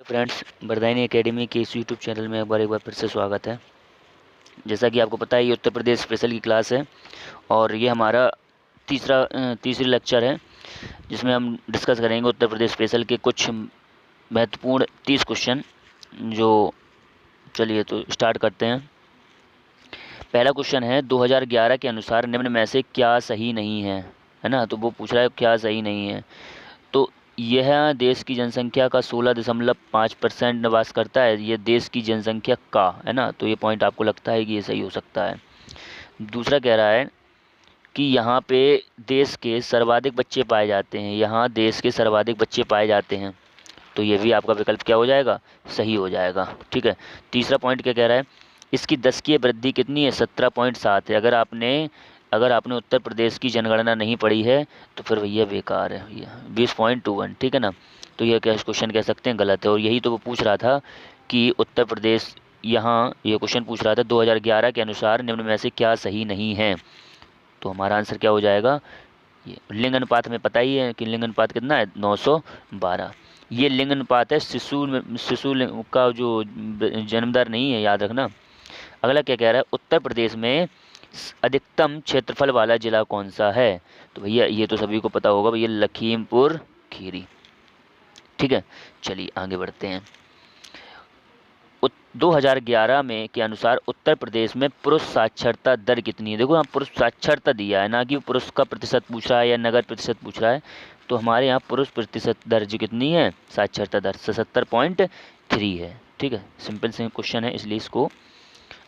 Friends, बरदायनी academy के इस YouTube channel में एक बार फिर से स्वागत है। जैसा कि आपको पता है, ये उत्तर प्रदेश स्पेशल की क्लास है और ये हमारा तीसरी लेक्चर है, जिसमें हम डिस्कस करेंगे उत्तर प्रदेश स्पेशल के कुछ महत्वपूर्ण 30 क्वेश्चन। जो चलिए तो स्टार्ट करते हैं। पहला क्वेश्चन है, 2011 के अनुसार निम्न में से क्या सही नहीं है ना। तो वो पूछ रहा है क्या सही नहीं है। तो यह देश की जनसंख्या का 16.5% निवास करता है। ये देश की जनसंख्या का है ना, तो ये पॉइंट आपको लगता है कि ये सही हो सकता है। दूसरा कह रहा है कि यहाँ पे देश के सर्वाधिक बच्चे पाए जाते हैं। यहाँ देश के सर्वाधिक बच्चे पाए जाते हैं, तो ये भी आपका विकल्प क्या हो जाएगा, सही हो जाएगा। ठीक है। तीसरा पॉइंट क्या कह रहा है, इसकी दशकीय वृद्धि कितनी है, 17.7 है। अगर आपने उत्तर प्रदेश की जनगणना नहीं पढ़ी है तो फिर भैया बेकार है भैया, 20.21। ठीक है ना। तो यह क्या क्वेश्चन कह सकते हैं गलत है। और यही तो वो पूछ रहा था कि उत्तर प्रदेश, यहाँ ये क्वेश्चन पूछ रहा था 2011 के अनुसार निम्न में से क्या सही नहीं है। तो हमारा आंसर क्या हो जाएगा, ये लिंग अनुपात हमें पता ही है कि लिंग अनुपात कितना है, 912। ये लिंग अनुपात है, शिशु का जो जन्म दर नहीं है, याद रखना। अगला क्या कह रहा है, उत्तर प्रदेश में अधिकतम क्षेत्रफल वाला जिला कौन सा है। तो भैया ये तो सभी को पता होगा भैया, लखीमपुर खीरी। ठीक है, चलिए आगे बढ़ते हैं। 2011 में के अनुसार उत्तर प्रदेश में पुरुष साक्षरता दर कितनी है। देखो यहाँ पुरुष साक्षरता दिया है, ना कि पुरुष का प्रतिशत पूछ रहा है या नगर प्रतिशत पूछ रहा है। तो हमारे यहाँ पुरुष प्रतिशत दर जो कितनी है, साक्षरता दर 77.3 है। ठीक है, सिंपल से क्वेश्चन है, इसलिए इसको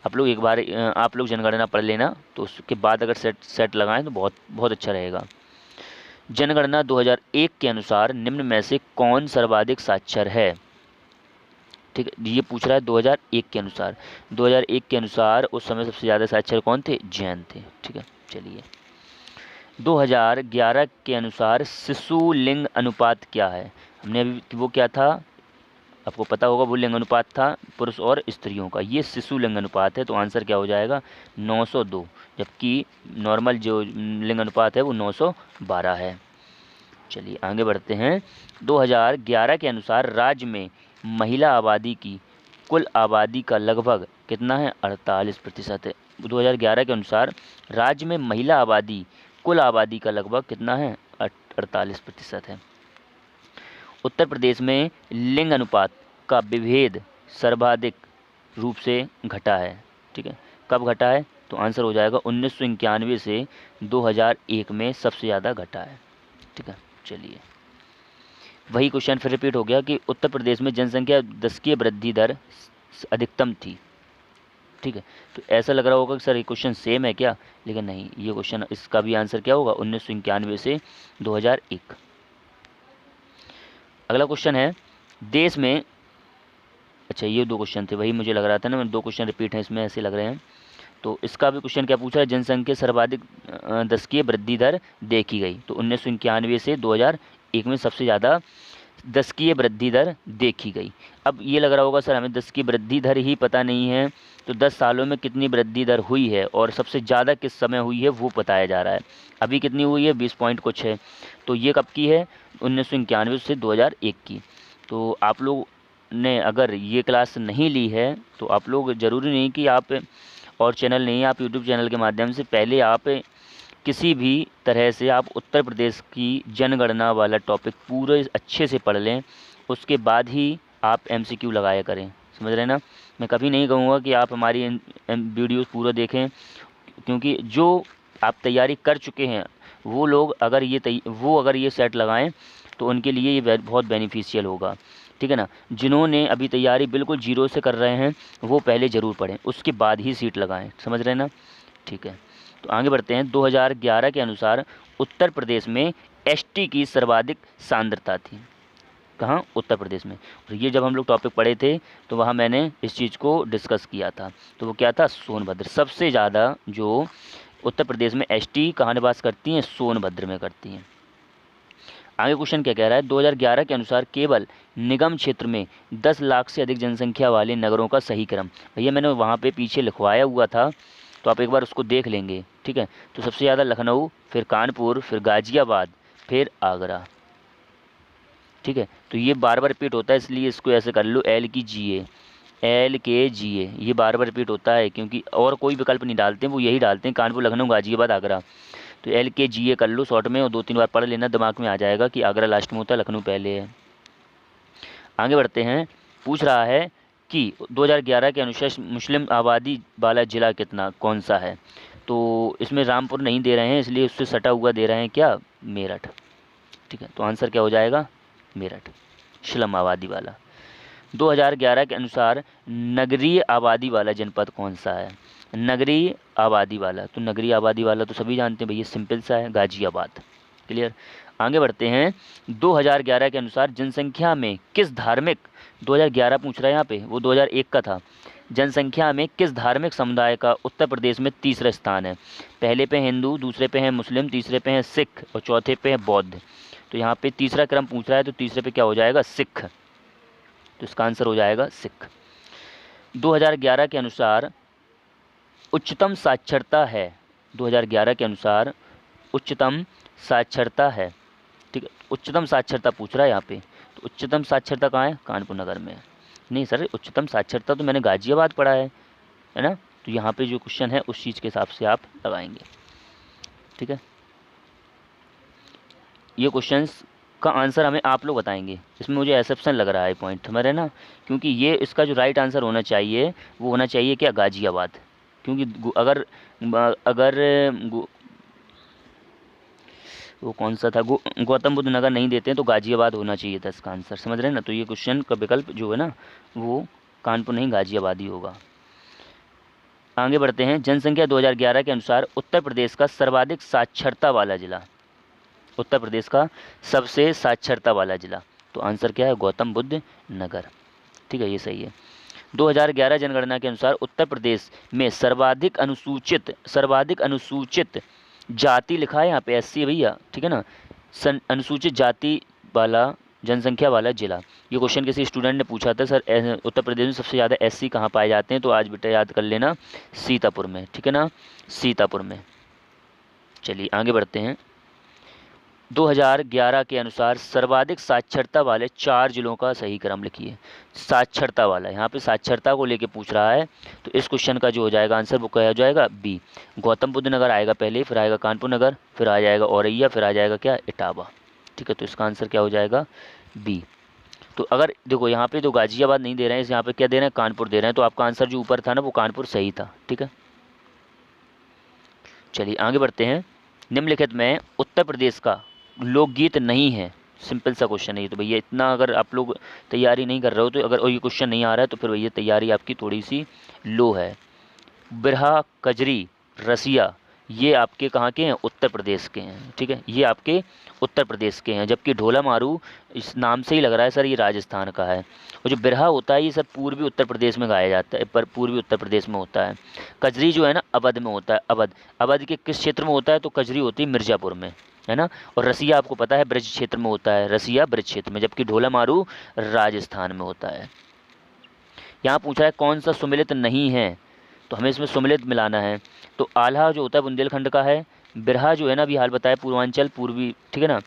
आप लोग एक बार आप लोग जनगणना पढ़ लेना, तो उसके बाद अगर सेट लगाएं तो बहुत बहुत अच्छा रहेगा। जनगणना 2001 के अनुसार निम्न में से कौन सर्वाधिक साक्षर है। ठीक है, ये पूछ रहा है 2001 के अनुसार। 2001 के अनुसार उस समय सबसे ज़्यादा साक्षर कौन थे, जैन थे। ठीक है, चलिए 2011 के अनुसार शिशु लिंग अनुपात क्या है। हमने अभी वो क्या था, आपको पता होगा, वो लिंग अनुपात था पुरुष और स्त्रियों का। ये शिशु लिंग अनुपात है, तो आंसर क्या हो जाएगा, 902। जबकि नॉर्मल जो लिंग अनुपात है वो 912 है। चलिए आगे बढ़ते हैं। 2011 के अनुसार राज्य में महिला आबादी की कुल आबादी का लगभग कितना है, 48% है। 2011 के अनुसार राज्य में महिला आबादी कुल आबादी का लगभग कितना है, 48% है। उत्तर प्रदेश में लिंग अनुपात का विभेद सर्वाधिक रूप से घटा है। ठीक है, कब घटा है, तो आंसर हो जाएगा 1991 से 2001 में सबसे ज़्यादा घटा है। ठीक है, चलिए वही क्वेश्चन फिर रिपीट हो गया कि उत्तर प्रदेश में जनसंख्या दशकीय वृद्धि दर अधिकतम थी। ठीक है, तो ऐसा लग रहा होगा कि सर ये क्वेश्चन सेम है क्या, लेकिन नहीं, ये क्वेश्चन, इसका भी आंसर क्या होगा, 1991 से 2001। अगला क्वेश्चन है, देश में, अच्छा ये दो क्वेश्चन थे, वही मुझे लग रहा था ना, दो क्वेश्चन रिपीट हैं इसमें, ऐसे लग रहे हैं। तो इसका भी क्वेश्चन क्या पूछा है, जनसंख्या सर्वाधिक दशकीय वृद्धि दर देखी गई। तो 1991 से 2001 में सबसे ज़्यादा दशकीय वृद्धि दर देखी गई। अब ये लग रहा होगा सर हमें दशकीय वृद्धि दर ही पता नहीं है, तो 10 सालों में कितनी वृद्धि दर हुई है और सबसे ज़्यादा किस समय हुई है वो बताया जा रहा है। अभी कितनी हुई है, 20 पॉइंट कुछ है। तो ये कब की है, 1991 से 2001 की। तो आप लोग ने अगर ये क्लास नहीं ली है तो आप लोग, ज़रूरी नहीं कि आप, और चैनल नहीं, आप यूट्यूब चैनल के माध्यम से पहले आप किसी भी तरह से आप उत्तर प्रदेश की जनगणना वाला टॉपिक पूरे अच्छे से पढ़ लें, उसके बाद ही आप एमसीक्यू लगाया करें। समझ रहे हैं ना। मैं कभी नहीं कहूँगा कि आप हमारी वीडियोस पूरा देखें, क्योंकि जो आप तैयारी कर चुके हैं वो लोग अगर ये सेट लगाएं तो उनके लिए ये बहुत बेनिफिशियल होगा। ठीक है ना। जिन्होंने अभी तैयारी बिल्कुल जीरो से कर रहे हैं वो पहले ज़रूर पढ़ें, उसके बाद ही सीट लगाएं। समझ रहे हैं ना। ठीक है, तो आगे बढ़ते हैं। 2011 के अनुसार उत्तर प्रदेश में एसटी की सर्वाधिक सांद्रता थी। कहाँ, उत्तर प्रदेश में। और ये जब हम लोग टॉपिक पढ़े थे तो वहाँ मैंने इस चीज़ को डिस्कस किया था। तो वो क्या था, सोनभद्र। सबसे ज़्यादा जो उत्तर प्रदेश में एसटी कहाँ निवास करती हैं, सोनभद्र में करती हैं। आगे क्वेश्चन क्या कह रहा है, 2011 के अनुसार केवल निगम क्षेत्र में 10 लाख से अधिक जनसंख्या वाले नगरों का सही क्रम। भैया मैंने वहाँ पे पीछे लिखवाया हुआ था, तो आप एक बार उसको देख लेंगे। ठीक है, तो सबसे ज़्यादा लखनऊ, फिर कानपुर, फिर गाज़ियाबाद, फिर आगरा। ठीक है, तो ये बार बार रिपीट होता है, इसलिए इसको ऐसे कर लो LKGA, LKGA, ये बार बार रिपीट होता है क्योंकि और कोई विकल्प नहीं डालते हैं, वो यही डालते हैं कानपुर, लखनऊ, गाजियाबाद, आगरा। तो LKGA कर लो शॉर्ट में और 2-3 बार पढ़ लेना, दिमाग में आ जाएगा कि आगरा लास्ट में होता है, लखनऊ पहले है। आगे बढ़ते हैं। पूछ रहा है कि 2011 के अनुसार मुस्लिम आबादी वाला ज़िला कितना कौन सा है। तो इसमें रामपुर नहीं दे रहे हैं, इसलिए उससे सटा हुआ दे रहे हैं क्या, मेरठ। ठीक है, तो आंसर क्या हो जाएगा, मेरठ, मुस्लिम आबादी वाला। 2011 के अनुसार नगरीय आबादी वाला जनपद कौन सा है, नगरीय आबादी वाला, तो नगरीय आबादी वाला तो सभी जानते हैं भैया, सिंपल सा है, गाजियाबाद। क्लियर। आगे बढ़ते हैं। 2011 के अनुसार जनसंख्या में किस धार्मिक, 2011 पूछ रहा है यहाँ पे, वो 2001 का था। जनसंख्या में किस धार्मिक समुदाय का उत्तर प्रदेश में तीसरा स्थान है। पहले पे हिंदू, दूसरे पे है मुस्लिम, तीसरे पे है सिख और चौथे पे है बौद्ध। तो यहाँ पे तीसरा क्रम पूछ रहा है, तो तीसरे पे क्या हो जाएगा, सिख। तो इसका आंसर हो जाएगा सिख। 2011 के अनुसार उच्चतम साक्षरता है, 2011 के अनुसार उच्चतम साक्षरता है। ठीक है, उच्चतम साक्षरता पूछ रहा है यहाँ पे, तो उच्चतम साक्षरता कहाँ है, कानपुर नगर में है। नहीं सर, उच्चतम साक्षरता तो मैंने गाजियाबाद पढ़ा है ना। तो यहाँ पे जो क्वेश्चन है उस चीज़ के हिसाब से आप लगाएंगे। ठीक है, ये क्वेश्चंस का आंसर हमें आप लोग बताएंगे। इसमें मुझे एक्सेप्शन लग रहा है पॉइंट हमारे ना, क्योंकि ये इसका जो राइट आंसर होना चाहिए वो होना चाहिए क्या, गाजियाबाद। क्योंकि अगर अगर वो कौन सा था, गौतम बुद्ध नगर नहीं देते हैं तो गाजियाबाद होना चाहिए था इसका आंसर, समझ रहे हैं ना। तो ये क्वेश्चन का विकल्प जो है ना वो कानपुर नहीं गाजियाबाद ही होगा। आगे बढ़ते हैं। जनसंख्या 2011 के अनुसार उत्तर प्रदेश का सर्वाधिक साक्षरता वाला जिला, उत्तर प्रदेश का सबसे साक्षरता वाला जिला, तो आंसर क्या है, गौतम बुद्ध नगर। ठीक है, ये सही है। 2011 जनगणना के अनुसार उत्तर प्रदेश में सर्वाधिक अनुसूचित जाति लिखा है यहाँ पे, SC है भैया, ठीक है ना, अनुसूचित जाति वाला जनसंख्या वाला जिला। ये क्वेश्चन किसी स्टूडेंट ने पूछा था, सर उत्तर प्रदेश में सबसे ज़्यादा SC कहाँ पाए जाते हैं, तो आज बेटा याद कर लेना, सीतापुर में। ठीक है ना, सीतापुर में। चलिए आगे बढ़ते हैं। 2011 के अनुसार सर्वाधिक साक्षरता वाले 4 जिलों का सही क्रम लिखिए। साक्षरता वाला, यहाँ पे साक्षरता को लेके पूछ रहा है, तो इस क्वेश्चन का जो हो जाएगा आंसर वो क्या हो जाएगा, B। गौतम बुद्ध नगर आएगा पहले, फिर आएगा कानपुर नगर, फिर आ जाएगा औरैया, फिर आ जाएगा क्या, इटावा। ठीक है, तो इसका आंसर क्या हो जाएगा, B। तो अगर देखो यहाँ पे तो गाजियाबाद नहीं दे रहे हैं, यहाँ पे क्या दे रहे हैं, कानपुर दे रहे हैं, तो आपका आंसर जो ऊपर था ना वो कानपुर सही था। ठीक है, चलिए आगे बढ़ते हैं। निम्नलिखित में उत्तर प्रदेश का लोकगीत नहीं है, सिंपल सा क्वेश्चन है ये। तो भैया इतना अगर आप लोग तैयारी नहीं कर रहे हो तो अगर ये क्वेश्चन नहीं आ रहा है तो फिर भैया तैयारी आपकी थोड़ी सी लो है। बिरहा, कजरी, रसिया, ये आपके कहाँ के हैं, उत्तर प्रदेश के हैं। ठीक है, ये आपके उत्तर प्रदेश के हैं, जबकि ढोला मारू इस नाम से ही लग रहा है सर ये राजस्थान का है। और जो बिरहा होता है ये सर पूर्वी उत्तर प्रदेश में गाया जाता है, पर पूर्वी उत्तर प्रदेश में होता है। कजरी जो है ना अवध में होता है, अवध के किस क्षेत्र में होता है, तो कजरी होती है मिर्ज़ापुर में, है ना। और रसिया आपको पता है ब्रज क्षेत्र में होता है, रसिया ब्रज क्षेत्र में, जबकि ढोला मारू राजस्थान में होता है। यहाँ पूछा है कौन सा सुमिलित नहीं है, तो हमें इसमें सुमिलित मिलाना है। तो आल्हा जो होता है बुंदेलखंड का है, बिरहा जो है ना अभी हाल बताया पूर्वांचल, पूर्वी, ठीक है ना,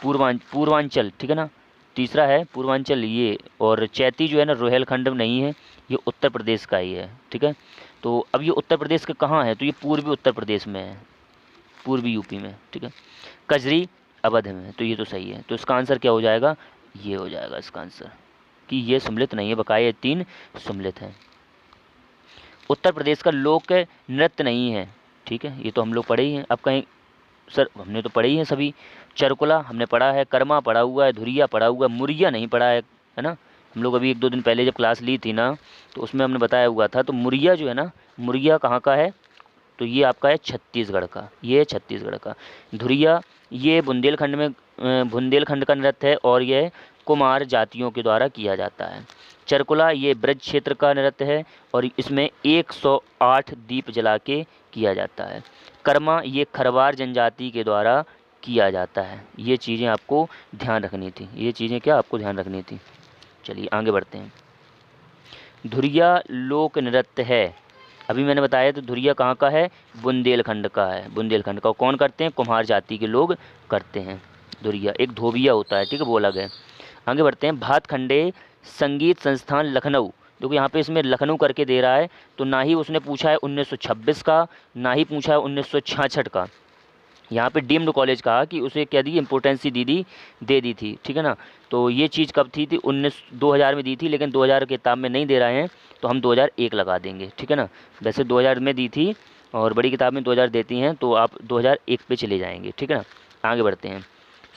पूर्वांचल, ठीक है ना, तीसरा है पूर्वांचल ये, और चैती जो है ना रोहेलखंड में नहीं है, ये उत्तर प्रदेश का ही है। ठीक है, तो अब ये उत्तर प्रदेश का कहाँ है, तो ये पूर्वी उत्तर प्रदेश में है, पूर्वी यूपी में। ठीक है, कजरी अवध में, तो ये तो सही है। तो इसका आंसर क्या हो जाएगा, ये हो जाएगा इसका आंसर, कि ये सम्मिलित नहीं है, बकाया 3 सम्मिलित हैं। उत्तर प्रदेश का लोक नृत्य नहीं है, ठीक है, ये तो हम लोग पढ़े ही हैं। अब कहीं सर हमने तो पढ़े ही हैं सभी, चरकुला हमने पढ़ा है, कर्मा पढ़ा हुआ है, धुरिया पढ़ा हुआ है, मुरिया नहीं पढ़ा है ना। हम लोग अभी 1-2 दिन पहले जब क्लास ली थी ना तो उसमें हमने बताया हुआ था। तो मुरिया जो है ना, मुरिया कहाँ का है, तो ये आपका है छत्तीसगढ़ का, ये है छत्तीसगढ़ का। धुरिया ये बुंदेलखंड का नृत्य है और यह कुमार जातियों के द्वारा किया जाता है। चरकुला ये ब्रज क्षेत्र का नृत्य है और इसमें 108 दीप जला के किया जाता है। कर्मा ये खरवार जनजाति के द्वारा किया जाता है। ये चीज़ें आपको ध्यान रखनी थी, ये चीज़ें क्या आपको ध्यान रखनी थी। चलिए आगे बढ़ते हैं। धुरिया लोक नृत्य है, अभी मैंने बताया तो धुरिया कहाँ का है, बुंदेलखंड का है, बुंदेलखंड का। कौन करते हैं, कुम्हार जाति के लोग करते हैं। धुरिया, एक धोबिया होता है, ठीक है, वो अलग है। आगे बढ़ते हैं। भातखंडे संगीत संस्थान लखनऊ, देखो यहाँ पे इसमें लखनऊ करके दे रहा है, तो ना ही उसने पूछा है 1926 का, ना ही पूछा है 1966 का। यहाँ पे डीम्ड कॉलेज कहा कि उसे क्या दी, इम्पोर्टेंसी दे दी थी, ठीक है ना। तो ये चीज़ कब थी 2000 में दी थी, लेकिन 2000 के किताब में नहीं दे रहे हैं, तो हम 2001 लगा देंगे, ठीक है ना। वैसे 2000 में दी थी और बड़ी किताब में 2000 देती हैं, तो आप 2001 पे चले जाएंगे, ठीक है ना। आगे बढ़ते हैं।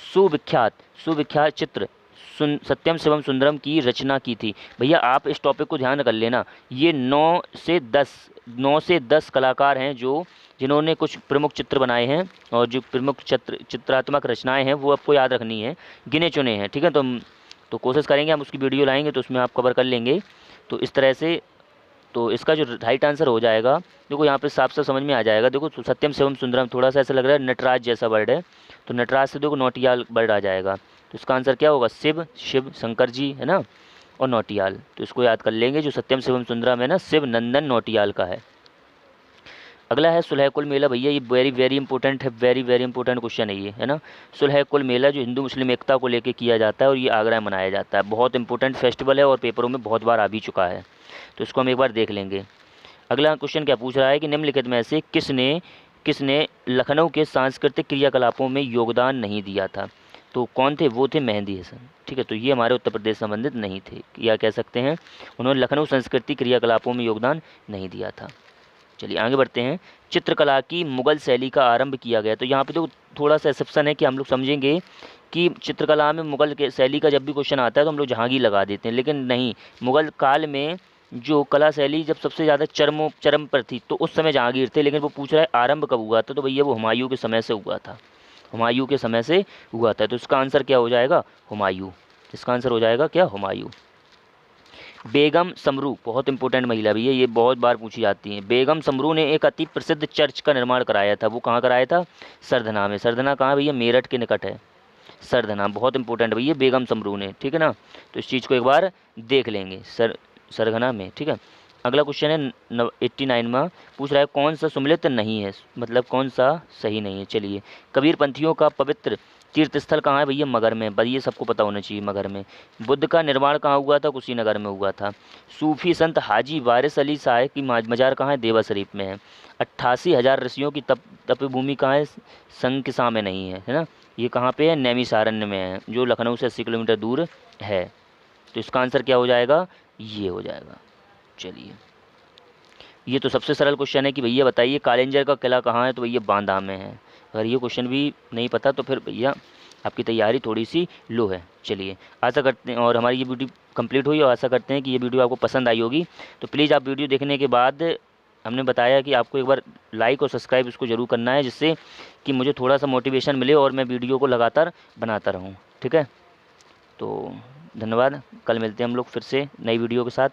सुविख्यात चित्र सत्यम शिवम सुंदरम की रचना की थी। भैया आप इस टॉपिक को ध्यान कर लेना, ये 9 से 10 कलाकार हैं जिन्होंने कुछ प्रमुख चित्र बनाए हैं, और जो प्रमुख चित्रात्मक रचनाएं हैं वो आपको याद रखनी है, गिने चुने हैं, ठीक है। तो कोशिश करेंगे, हम उसकी वीडियो लाएंगे तो उसमें आप कवर कर लेंगे। तो इस तरह से तो इसका जो राइट आंसर हो जाएगा, देखो यहाँ पे साफ साफ समझ में आ जाएगा। देखो सत्यम शिवम सुंदरम थोड़ा सा ऐसा लग रहा है नटराज जैसा वर्ड है, तो नटराज से देखो नौटियाल वर्ड आ जाएगा, तो इसका आंसर क्या होगा, शिव शंकर जी है ना, और नौटियाल। तो इसको याद कर लेंगे, जो सत्यम शिवम सुंदरम है ना, शिव नंदन नौटियाल का है। अगला है सुलह कुल मेला। भैया ये वेरी वेरी इंपॉर्टेंट है, वेरी वेरी इंपॉर्टेंट क्वेश्चन है ये, है ना। सुलह कुल मेला जो हिंदू मुस्लिम एकता को लेकर किया जाता है, और ये आगरा में मनाया जाता है, बहुत इंपॉर्टेंट फेस्टिवल है और पेपरों में बहुत बार आ भी चुका है, तो इसको हम एक बार देख लेंगे। अगला क्वेश्चन क्या पूछ रहा है कि निम्नलिखित में से किसने लखनऊ के सांस्कृतिक क्रियाकलापों में योगदान नहीं दिया था। तो कौन थे, वो थे मेहंदी हसन, ठीक है। तो ये हमारे उत्तर प्रदेश संबंधित नहीं थे, या कह सकते हैं उन्होंने लखनऊ संस्कृति क्रियाकलापों में योगदान नहीं दिया था। चलिए आगे बढ़ते हैं। चित्रकला की मुगल शैली का आरंभ किया गया, तो यहाँ पे तो थोड़ा सा एक्सेप्शन है कि हम लोग समझेंगे कि चित्रकला में मुगल के शैली का जब भी क्वेश्चन आता है तो हम लोग जहांगीर लगा देते हैं, लेकिन नहीं, मुगल काल में जो कला शैली जब सबसे ज़्यादा चरम पर थी, तो उस समय जहांगीर थे। लेकिन वो पूछ रहा है आरंभ कब हुआ था, तो भैया वो हुमायूं के समय से हुआ था, हुमायूं के समय से हुआ था। तो इसका आंसर क्या हो जाएगा, हुमायूं। इसका आंसर हो जाएगा क्या, हुमायूं। बेगम समरू बहुत इंपॉर्टेंट महिला भी है, ये बहुत बार पूछी जाती है। बेगम समरू ने एक अति प्रसिद्ध चर्च का निर्माण कराया था, वो कहाँ कराया था, सरधना में। सरधना कहाँ भैया, मेरठ के निकट है सरधना, बहुत इंपॉर्टेंट भैया बेगम समरू ने, ठीक है ना। तो इस चीज़ को एक बार देख लेंगे, सरधना में, ठीक है। अगला क्वेश्चन है 89 में, पूछ रहा है कौन सा सुमिलित नहीं है, मतलब कौन सा सही नहीं है। चलिए, कबीर पंथियों का पवित्र तीर्थ स्थल कहाँ है भैया, मगर में। भाई ये सबको पता होना चाहिए, मगर में। बुद्ध का निर्माण कहाँ हुआ था, कुशीनगर में हुआ था। सूफी संत हाजी वारिस अली साहब की मजार कहाँ है, देवा शरीफ में है। 88,000 ऋषियों की तपभूमि कहाँ है, संकिसा में नहीं है, है ना। ये कहाँ पे है, नैमिषारण्य में है, जो लखनऊ से 80 किलोमीटर दूर है। तो इसका आंसर क्या हो जाएगा, ये हो जाएगा। चलिए, ये तो सबसे सरल क्वेश्चन है कि भैया बताइए कालिंजर का किला कहाँ है, तो भैया बांदा में है। अगर ये क्वेश्चन भी नहीं पता तो फिर भैया आपकी तैयारी थोड़ी सी लो है। चलिए, आशा करते हैं, और हमारी ये वीडियो कंप्लीट हुई, और आशा करते हैं कि ये वीडियो आपको पसंद आई होगी। तो प्लीज़ आप वीडियो देखने के बाद, हमने बताया कि आपको एक बार लाइक और सब्सक्राइब इसको ज़रूर करना है, जिससे कि मुझे थोड़ा सा मोटिवेशन मिले और मैं वीडियो को लगातार बनाता रहूँ, ठीक है। तो धन्यवाद, कल मिलते हैं हम लोग फिर से नई वीडियो के साथ।